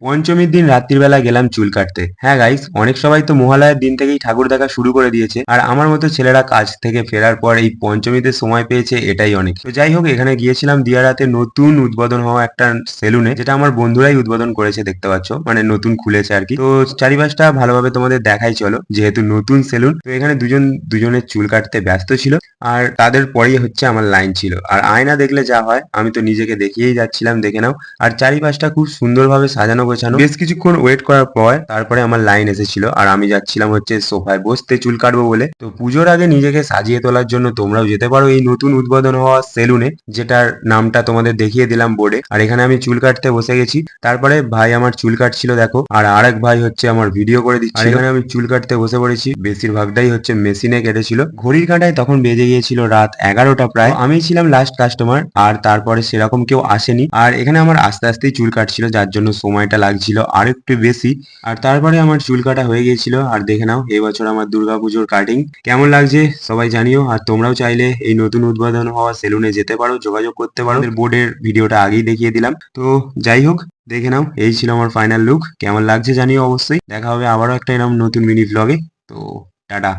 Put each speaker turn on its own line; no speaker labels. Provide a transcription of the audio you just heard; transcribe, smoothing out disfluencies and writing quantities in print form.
পঞ্চমীর দিন রাত্রিবেলা গেলাম চুল কাটতে। হ্যাঁ গাইস, অনেক সবাই তো মহালয়ার দিন থেকেই ঠাকুর দেখা শুরু করে দিয়েছে, আর আমার মতো ছেলেরা কাজ থেকে ফেরার পর এই পঞ্চমীতে সময় পেয়েছে, এটাই অনেক। তো যাই হোক, এখানে গিয়েছিলাম দিয়ারাতে নতুন উদ্বোধন হওয়া একটা সেলুনে, যেটা আমার বন্ধুরাই উদ্বোধন করেছে, দেখতে পাচ্ছ, মানে নতুন খুলেছে আর কি। তো চারিপাশটা ভালোভাবে তোমাদের দেখাই চলো, যেহেতু নতুন সেলুন। তো এখানে দুজন দুজনের চুল কাটতে ব্যস্ত ছিল, আর তাদের পরেই হচ্ছে আমার লাইন ছিল। আর আয়না দেখলে যা হয়, আমি তো নিজেকে দেখিয়েই যাচ্ছিলাম, দেখে নাও। আর চারিপাশটা খুব সুন্দরভাবে সাজানো গোছানো। বেশ কিছুক্ষণ ওয়েট করার পর তারপরে আমার লাইন এসেছিল, আর আমি যাচ্ছিলাম হচ্ছে সোফায় বসতে চুল কাটবো বলে। তো পুজোর আগে নিজেকে সাজিয়ে তোলার জন্য তোমরাও যেতে পারো এই নতুন উদ্বোধন হওয়া সেলুনে, যেটার নামটা তোমাদের দেখিয়ে দিলাম বোর্ডে। আর এখানে আমি চুল কাটতে বসে গেছি। তারপরে ভাই আমার চুল কাটছিল দেখো, আর আরেক ভাই হচ্ছে আমার ভিডিও করে দিচ্ছিল। আর এখানে আমি চুল কাটতে বসে পড়েছি। বেশিরভাগটাই হচ্ছে মেশিনে কেটেছিল। ঘড়ির কাঁটায় তখন বেজে গিয়েছিল রাত 11টা প্রায়। তো আমি ছিলাম লাস্ট কাস্টমার, আর তারপরে সেরকম কেউ আসেনি। আর এখানে আমার আস্তে আস্তেই চুল কাটছিল, যার জন্য সময়টা লাগছিল আর একটু বেশি। আর তারপরে আমার চুল কাটা হয়ে গিয়েছিল। আর দেখে নাও, এবছর আমার দুর্গাপুজোর কাটিং কেমন লাগছে সবাই জানিও। আর তোমরাও চাইলে এই নতুন উদ্বোধন হওয়া সেলুনে যেতে পারো, যোগাযোগ করতে পারো। বোর্ডের ভিডিওটা আগেই দেখিয়ে দিলাম। তো যাই হোক, দেখে নাও, এই ছিল আমার ফাইনাল লুক। কেমন লাগছে জানিও অবশ্যই। দেখা হবে আবারও একটা এরকম নতুন মিনি ভ্লগে। তো টাটা।